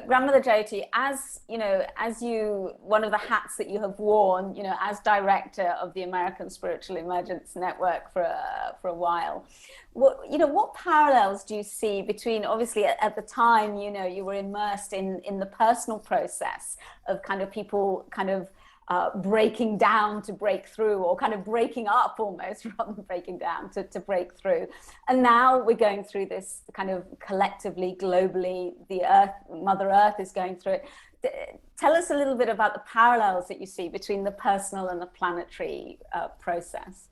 Grandmother Jyoti, as you know, one of the hats that you have worn, you know, as director of the American Spiritual Emergence Network for a while, what parallels do you see between, obviously at the time, you know, you were immersed in the personal process of kind of people kind of breaking down to break through, or kind of breaking up almost rather than breaking down to break through. And now we're going through this kind of collectively, globally, the earth, Mother Earth is going through it. Tell us a little bit about the parallels that you see between the personal and the planetary process.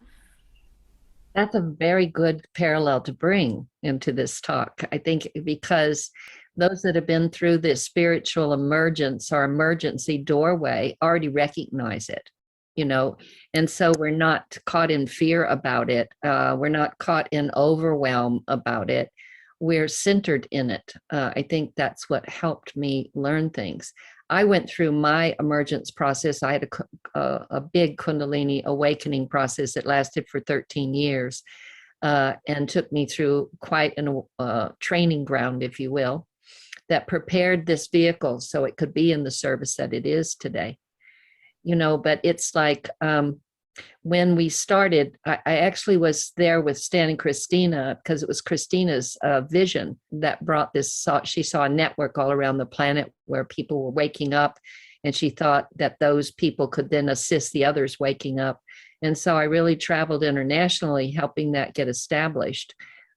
That's a very good parallel to bring into this talk, I think, because those that have been through this spiritual emergence or emergency doorway already recognize it, you know, and so we're not caught in fear about it. We're not caught in overwhelm about it. We're centered in it. I think that's what helped me learn things. I went through my emergence process. I had a big Kundalini Awakening process that lasted for 13 years and took me through quite a training ground, if you will, that prepared this vehicle so it could be in the service that it is today. You know, but it's like when we started, I actually was there with Stan and Christina, because it was Christina's vision that brought this. She saw a network all around the planet where people were waking up, and she thought that those people could then assist the others waking up. And so I really traveled internationally helping that get established.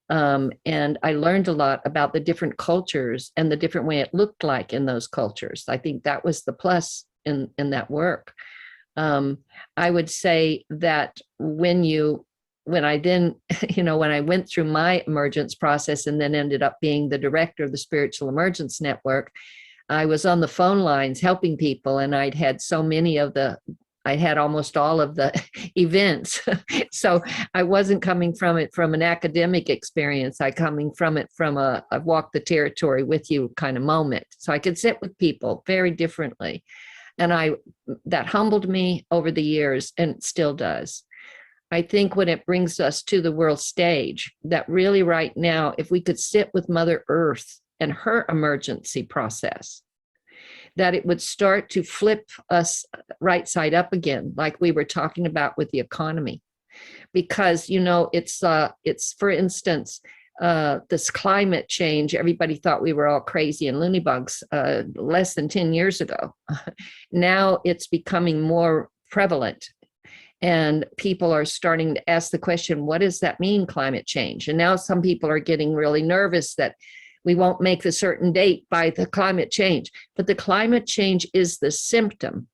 And I learned a lot about the different cultures and the different way it looked like in those cultures. I think that was the plus in that work. I would say that when I went through my emergence process and then ended up being the director of the Spiritual Emergence Network, I was on the phone lines helping people, and I had almost all of the events. So I wasn't coming from it from an academic experience. I coming from it from I've walked the territory with you kind of moment. So I could sit with people very differently. And that humbled me over the years, and it still does. I think when it brings us to the world stage, that really right now, if we could sit with Mother Earth and her emergency process, that it would start to flip us right side up again, like we were talking about with the economy. Because, you know, it's for instance, this climate change, everybody thought we were all crazy and loony bugs less than 10 years ago. Now it's becoming more prevalent, and people are starting to ask the question, what does that mean, climate change? And now some people are getting really nervous that we won't make the certain date by the climate change. But the climate change is the symptom